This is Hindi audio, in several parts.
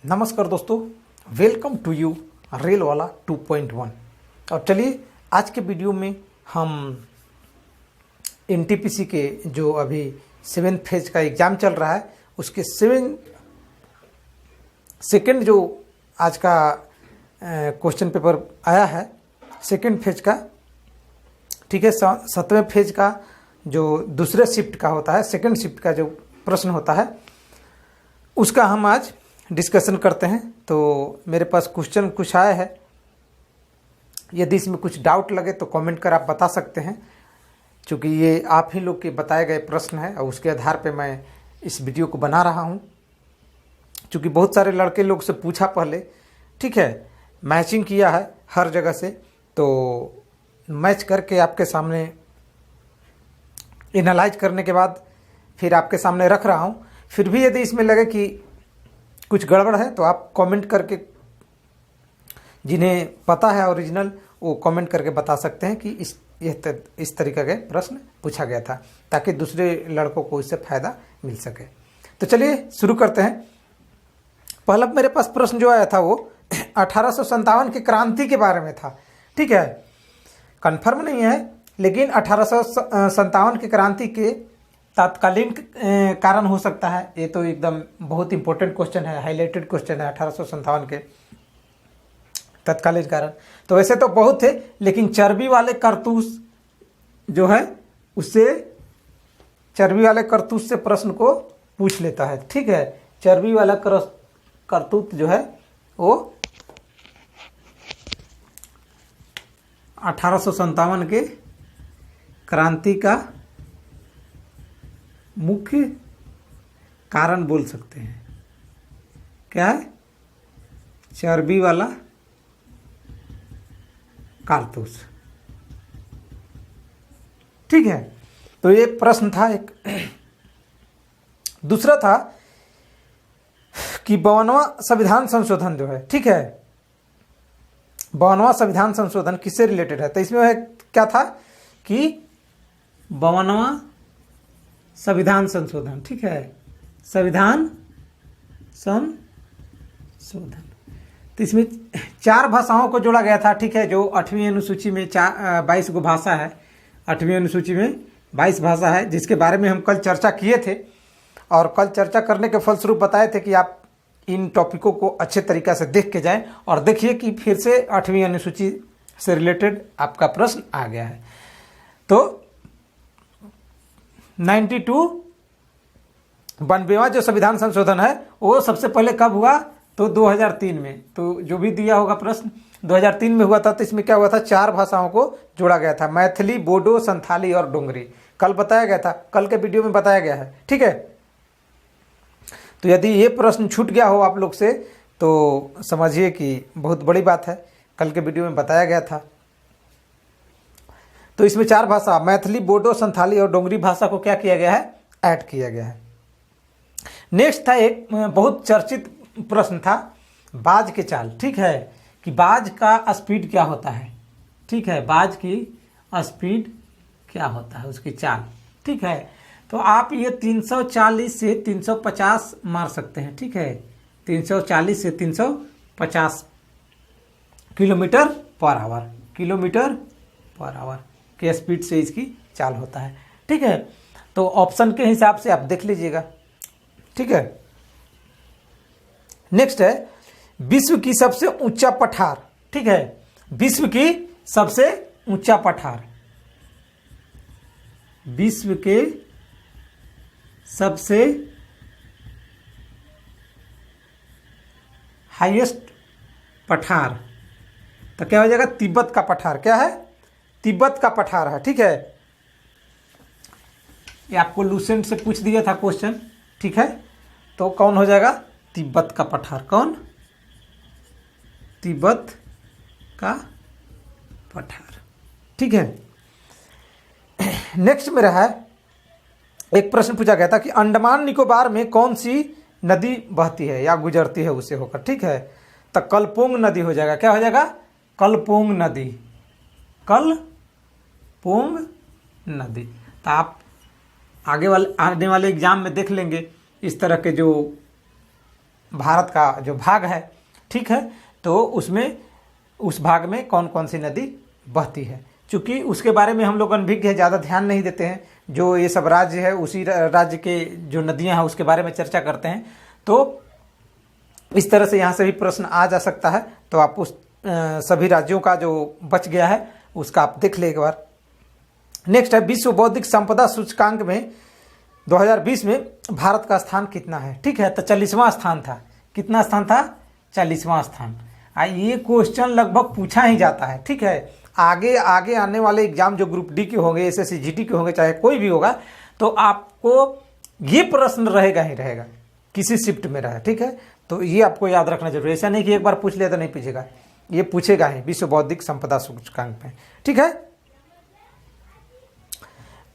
नमस्कार दोस्तों, वेलकम टू यू रेल वाला 2.1। और चलिए आज के वीडियो में हम एनटीपीसी के जो अभी 7th फेज का एग्ज़ाम चल रहा है उसके सेकेंड जो आज का क्वेश्चन पेपर आया है सेकेंड फेज का, ठीक है। 7वें फेज का जो दूसरे शिफ्ट का होता है, सेकेंड शिफ्ट का जो प्रश्न होता है उसका हम आज डिस्कशन करते हैं। तो मेरे पास क्वेश्चन कुछ आए हैं, यदि इसमें कुछ डाउट लगे तो कमेंट कर आप बता सकते हैं, क्योंकि ये आप ही लोग के बताए गए प्रश्न है और उसके आधार पे मैं इस वीडियो को बना रहा हूँ। क्योंकि बहुत सारे लड़के लोग से पूछा पहले, ठीक है, मैचिंग किया है हर जगह से, तो मैच करके आपके सामने एनालाइज करने के बाद फिर आपके सामने रख रहा हूँ। फिर भी यदि इसमें लगे कि कुछ गड़बड़ है तो आप कमेंट करके, जिन्हें पता है ओरिजिनल वो कमेंट करके बता सकते हैं कि इस तरीके के प्रश्न पूछा गया था, ताकि दूसरे लड़कों को इससे फ़ायदा मिल सके। तो चलिए शुरू करते हैं। पहला मेरे पास प्रश्न जो आया था वो 1857 की क्रांति के बारे में था, ठीक है। कंफर्म नहीं है, लेकिन 1857 की क्रांति के तत्कालीन कारण हो सकता है। ये तो एकदम बहुत इंपॉर्टेंट क्वेश्चन है, हाईलाइटेड क्वेश्चन है 1857 के तत्कालीन कारण। तो वैसे तो बहुत थे, लेकिन चर्बी वाले करतूस जो है उससे, चर्बी वाले करतूस से प्रश्न को पूछ लेता है, ठीक है। चर्बी वाला करतूत जो है वो 1857 के क्रांति का मुख्य कारण बोल सकते हैं। क्या है? चर्बी वाला कारतूस, ठीक है। तो ये प्रश्न था एक। दूसरा था कि 52वां संविधान संशोधन जो है, ठीक है, 52वां संविधान संशोधन किससे रिलेटेड है? तो इसमें क्या था कि 52वां संविधान संशोधन, ठीक है, संविधान संशोधन। तो इसमें 4 भाषाओं को जोड़ा गया था, ठीक है। जो 8वीं अनुसूची में 22 गो भाषा है, 8वीं अनुसूची में 22 भाषा है, जिसके बारे में हम कल चर्चा किए थे। और कल चर्चा करने के फलस्वरूप बताए थे कि आप इन टॉपिकों को अच्छे तरीक़ा से देख के जाएं और देखिए कि फिर से 8वीं अनुसूची से रिलेटेड आपका प्रश्न आ गया है। तो 92वां जो संविधान संशोधन है वो सबसे पहले कब हुआ? तो 2003 में। तो जो भी दिया होगा प्रश्न 2003 में हुआ था। तो इसमें क्या हुआ था? 4 भाषाओं को जोड़ा गया था, मैथिली, बोडो, संथाली और डोंगरी। कल बताया गया था, कल के वीडियो में बताया गया है, ठीक है। तो यदि ये प्रश्न छूट गया हो आप लोग से तो समझिए कि बहुत बड़ी बात है, कल के वीडियो में बताया गया था। तो इसमें 4 भाषा, मैथिली, बोडो, संथाली और डोंगरी भाषा को क्या किया गया है? ऐड किया गया है। नेक्स्ट था एक बहुत चर्चित प्रश्न था, बाज के चाल, ठीक है, कि बाज का स्पीड क्या होता है, ठीक है, बाज की स्पीड क्या होता है, उसकी चाल, ठीक है। तो आप ये 340 से 350 मार सकते हैं, ठीक है, 340 से 350 kilometre per hour, kilometre per hour के स्पीड से इसकी चाल होता है, ठीक है। तो ऑप्शन के हिसाब से आप देख लीजिएगा, ठीक है। नेक्स्ट है विश्व की सबसे ऊंचा पठार, ठीक है, विश्व की सबसे ऊंचा पठार, विश्व के सबसे हाईएस्ट पठार। तो क्या हो जाएगा? तिब्बत का पठार। क्या है? तिब्बत का पठार है, ठीक है। ये आपको लूसेंट से पूछ दिया था क्वेश्चन, ठीक है। तो कौन हो जाएगा? तिब्बत का पठार। कौन? तिब्बत का पठार, ठीक है। नेक्स्ट मेरा है, एक प्रश्न पूछा गया था कि अंडमान निकोबार में कौन सी नदी बहती है या गुजरती है उससे होकर, ठीक है। तो कलपोंग नदी हो जाएगा। क्या हो जाएगा? कलपोंग नदी, कलपोंग नदी। तो आप आने वाले एग्जाम में देख लेंगे इस तरह के जो भारत का जो भाग है, ठीक है, तो उसमें उस भाग में कौन कौन सी नदी बहती है। चूँकि उसके बारे में हम लोग अनभिज्ञ है, ज़्यादा ध्यान नहीं देते हैं। जो ये सब राज्य है उसी राज्य के जो नदियाँ हैं उसके बारे में चर्चा करते हैं। तो इस तरह से यहाँ से भी प्रश्न आ जा सकता है। तो आप उस सभी राज्यों का जो बच गया है उसका आप देख ले एक बार। नेक्स्ट है विश्व बौद्धिक संपदा सूचकांक में 2020 में भारत का स्थान कितना है। ठीक है, तो 40वां स्थान था। कितना स्थान था? 40वां स्थान। ये क्वेश्चन लगभग पूछा ही जाता है। ठीक है, आगे आगे आने वाले एग्जाम जो ग्रुप डी के होंगे, एसएससी जीडी के होंगे, चाहे कोई भी होगा, तो आपको ये प्रश्न रहेगा ही रहेगा, किसी शिफ्ट में रहे। ठीक है, तो ये आपको याद रखना जरूरी है। ऐसा नहीं कि एक बार पूछ लिया तो नहीं पूछेगा, ये पूछेगा ही विश्व बौद्धिक संपदा सूचकांक में। ठीक है,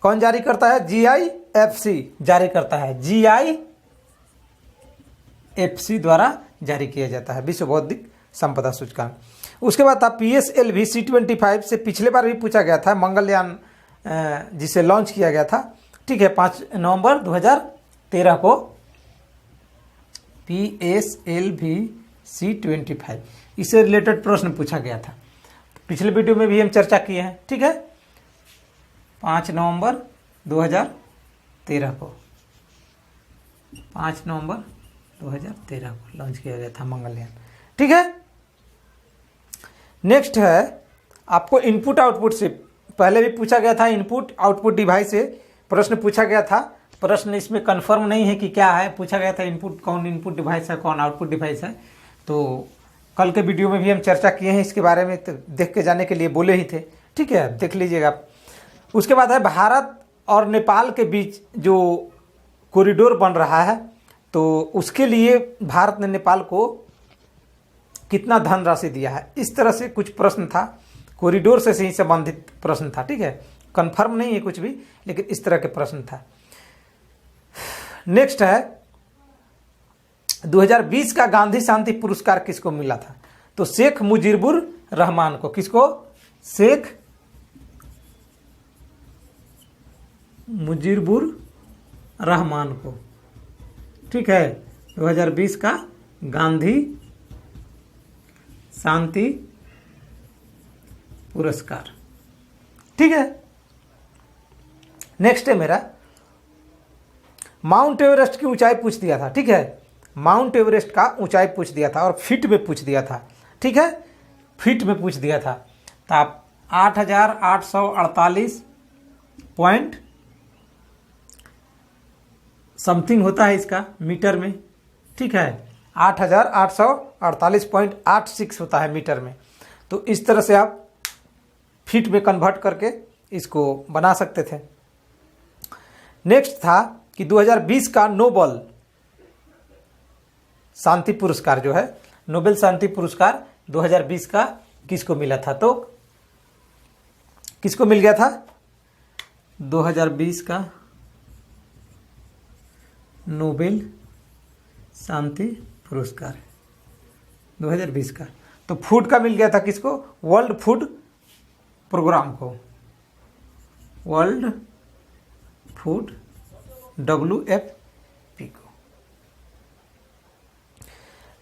कौन जारी करता है? GIFC जारी करता है। GIFC द्वारा जारी किया जाता है विश्व बौद्धिक संपदा सूचकांक। उसके बाद था PSLV C25 से पिछले बार भी पूछा गया था, मंगलयान जिसे लॉन्च किया गया था। ठीक है, 5 नवंबर 2013 को PSLV C25 इससे रिलेटेड प्रश्न पूछा गया था। पिछले वीडियो में भी हम चर्चा किए हैं। ठीक है, 5 नवंबर 2013 को 5 नवंबर 2013 को लॉन्च किया गया था मंगलयान। ठीक है, नेक्स्ट है आपको इनपुट आउटपुट से पहले भी पूछा गया था। इनपुट आउटपुट डिवाइस से प्रश्न पूछा गया था। प्रश्न इसमें कंफर्म नहीं है कि क्या है, पूछा गया था इनपुट कौन इनपुट डिवाइस है, कौन आउटपुट डिवाइस है। तो कल के वीडियो में भी हम चर्चा किए हैं इसके बारे में, तो देख के जाने के लिए बोले ही थे। ठीक है, देख लीजिएगा आप। उसके बाद है भारत और नेपाल के बीच जो कॉरिडोर बन रहा है, तो उसके लिए भारत ने नेपाल को कितना धनराशि दिया है। इस तरह से कुछ प्रश्न था, कॉरिडोर से ही संबंधित प्रश्न था। ठीक है, कंफर्म नहीं है कुछ भी, लेकिन इस तरह के प्रश्न था। नेक्स्ट है 2020 का गांधी शांति पुरस्कार किसको मिला था? तो शेख मुजीबुर रहमान को। किसको? शेख मुजीबुर रहमान को। ठीक है, 2020 का गांधी शांति पुरस्कार। ठीक है, नेक्स्ट है मेरा माउंट एवरेस्ट की ऊंचाई पूछ दिया था। ठीक है, माउंट एवरेस्ट का ऊंचाई पूछ दिया था और फीट में पूछ दिया था। ठीक है, फीट में पूछ दिया था। तो आप 8,848 पॉइंट समथिंग होता है इसका मीटर में। ठीक है, 8,848.86 होता है मीटर में। तो इस तरह से आप फीट में कन्वर्ट करके इसको बना सकते थे। नेक्स्ट था कि 2020 का नोबेल शांति पुरस्कार जो है, नोबेल शांति पुरस्कार 2020 का किसको मिला था? तो किसको मिल गया था 2020 का नोबेल शांति पुरस्कार 2020 का? तो फूड का मिल गया था किसको? वर्ल्ड फूड प्रोग्राम को, वर्ल्ड फूड WFP को।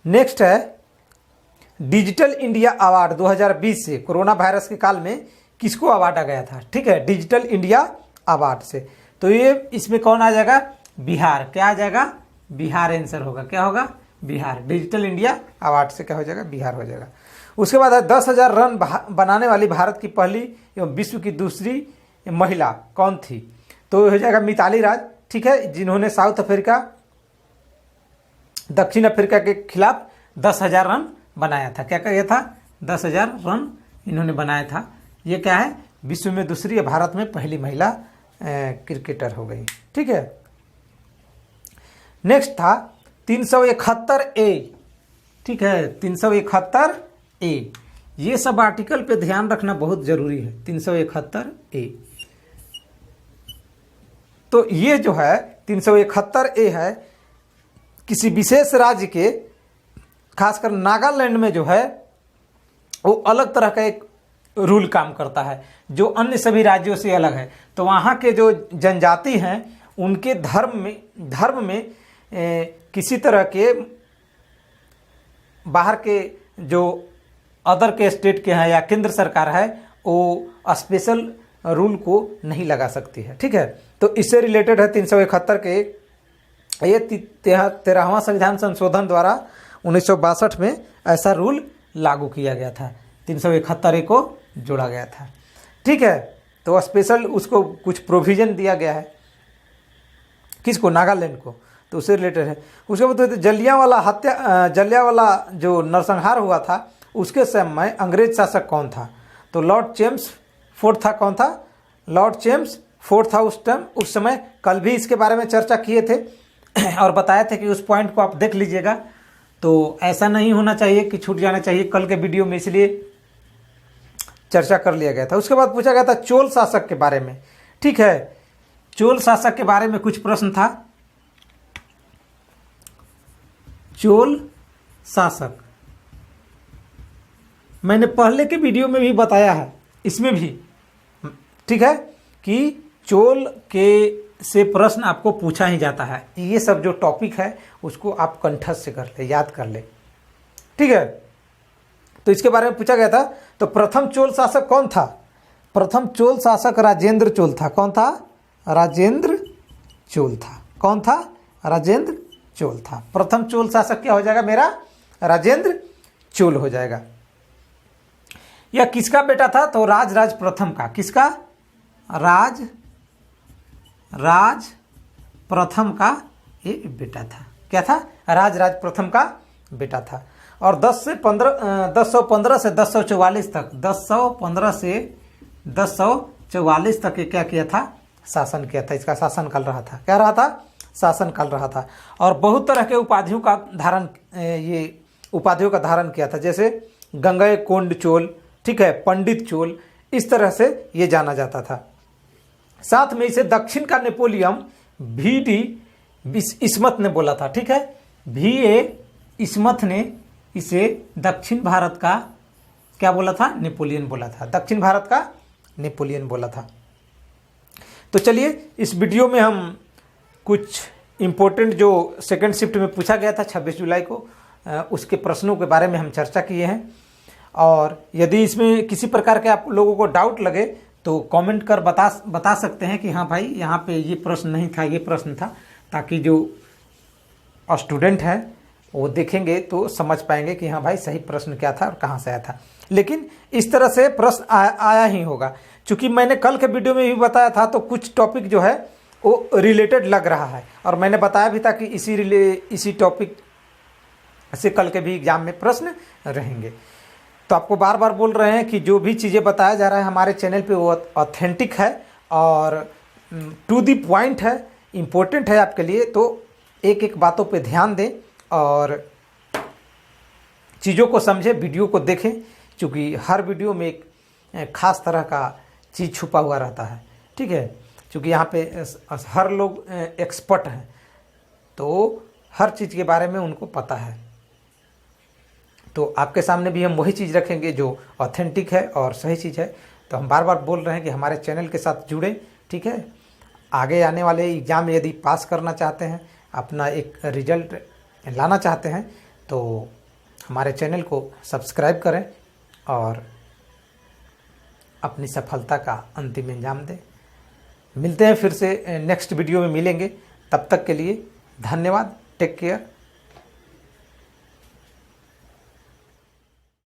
नेक्स्ट है डिजिटल इंडिया अवार्ड 2020 से कोरोना वायरस के काल में किसको अवार्ड आ गया था? ठीक है, डिजिटल इंडिया अवार्ड से। तो ये इसमें कौन आ जाएगा? बिहार। क्या आ जाएगा? बिहार आंसर होगा। क्या होगा? बिहार। डिजिटल इंडिया अवार्ड से क्या हो जाएगा? बिहार हो जाएगा। उसके बाद है 10,000 रन बनाने वाली भारत की पहली एवं विश्व की दूसरी महिला कौन थी? तो हो जाएगा मिताली राज। ठीक है, जिन्होंने साउथ अफ्रीका दक्षिण अफ्रीका के खिलाफ 10,000 रन बनाया था। क्या किया था? 10,000 रन इन्होंने बनाया था। ये क्या है? विश्व में दूसरी या भारत में पहली महिला क्रिकेटर हो गई। ठीक है, नेक्स्ट था 371A। ठीक है, 371A। ये सब आर्टिकल पे ध्यान रखना बहुत जरूरी है। 371A। तो ये जो है 371A है किसी विशेष राज्य के, खासकर नागालैंड में जो है वो अलग तरह का एक रूल काम करता है जो अन्य सभी राज्यों से अलग है। तो वहाँ के जो जनजाति हैं उनके धर्म में किसी तरह के बाहर के जो अदर के स्टेट के हैं या केंद्र सरकार है वो स्पेशल रूल को नहीं लगा सकती है। ठीक है, तो इससे रिलेटेड है 371 के ये 13वां संविधान संशोधन द्वारा 1962 में ऐसा रूल लागू किया गया था। 371 को जोड़ा गया था। ठीक है, तो स्पेशल उसको कुछ प्रोविजन दिया गया है, किसको, नागालैंड को, तो उससे रिलेटेड है। उसके बाद जलियांवाला जो नरसंहार हुआ था उसके समय अंग्रेज शासक कौन था? तो लॉर्ड चेम्स फोर्थ था। कौन था? लॉर्ड चेम्स फोर्थ था उस समय। कल भी इसके बारे में चर्चा किए थे और बताए थे कि उस पॉइंट को आप देख लीजिएगा। तो ऐसा नहीं होना चाहिए कि छूट जाना चाहिए कल के वीडियो में, इसलिए चर्चा कर लिया गया था। उसके बाद पूछा गया था चोल शासक के बारे में। ठीक है, चोल शासक के बारे में कुछ प्रश्न था। चोल शासक मैंने पहले के वीडियो में भी बताया है, इसमें भी। ठीक है, कि चोल के से प्रश्न आपको पूछा ही जाता है। ये सब जो टॉपिक है उसको आप कंठस्थ से कर ले, याद कर ले। ठीक है, तो इसके बारे में पूछा गया था। तो प्रथम चोल शासक कौन था? प्रथम चोल शासक राजेंद्र चोल था। कौन था? राजेंद्र चोल था। कौन था? राजेंद्र चोल था। प्रथम चोल शासक क्या हो जाएगा मेरा? राजेंद्र चोल हो जाएगा। यह किसका बेटा था? तो राज प्रथम का। किसका? राज प्रथम का ये बेटा था। क्या था? राज प्रथम का बेटा था। और 1115 से 1044 तक 1115 से 1044 तक ये क्या किया था? शासन किया था। इसका शासन काल रहा था। क्या रहा था? शासन काल रहा था। और बहुत तरह के उपाधियों का धारण किया था, जैसे गंगेय कोंड चोल, ठीक है, पंडित चोल, इस तरह से ये जाना जाता था। साथ में इसे दक्षिण का नेपोलियन VD इस्मत ने बोला था। ठीक है, VA इस्मत ने इसे दक्षिण भारत का क्या बोला था? नेपोलियन बोला था। दक्षिण भारत का नेपोलियन बोला था। तो चलिए, इस वीडियो में हम कुछ इम्पोर्टेंट जो सेकंड शिफ्ट में पूछा गया था 26 जुलाई को, उसके प्रश्नों के बारे में हम चर्चा किए हैं। और यदि इसमें किसी प्रकार के आप लोगों को डाउट लगे तो कमेंट कर बता सकते हैं कि हाँ भाई यहाँ पे ये प्रश्न नहीं था, ये प्रश्न था, ताकि जो स्टूडेंट हैं वो देखेंगे तो समझ पाएंगे कि हाँ भाई सही प्रश्न क्या था और कहाँ से आया था। लेकिन इस तरह से प्रश्न आया ही होगा, क्योंकि मैंने कल के वीडियो में भी बताया था। तो कुछ टॉपिक जो है वो रिलेटेड लग रहा है, और मैंने बताया भी था कि इसी टॉपिक से कल के भी एग्जाम में प्रश्न रहेंगे। तो आपको बार बार बोल रहे हैं कि जो भी चीज़ें बताया जा रहा है हमारे चैनल पे वो ऑथेंटिक है और टू दी पॉइंट है, इम्पोर्टेंट है आपके लिए। तो एक एक बातों पे ध्यान दें और चीज़ों को समझें, वीडियो को देखें, क्योंकि हर वीडियो में एक खास तरह का चीज़ छुपा हुआ रहता है। ठीक है, क्योंकि यहाँ पे हर लोग एक्सपर्ट हैं, तो हर चीज़ के बारे में उनको पता है। तो आपके सामने भी हम वही चीज़ रखेंगे जो ऑथेंटिक है और सही चीज़ है। तो हम बार बार बोल रहे हैं कि हमारे चैनल के साथ जुड़ें। ठीक है, आगे आने वाले एग्ज़ाम यदि पास करना चाहते हैं, अपना एक रिजल्ट लाना चाहते हैं, तो हमारे चैनल को सब्सक्राइब करें और अपनी सफलता का अंतिम अंजाम दें। मिलते हैं फिर से नेक्स्ट वीडियो में मिलेंगे। तब तक के लिए धन्यवाद। Take care.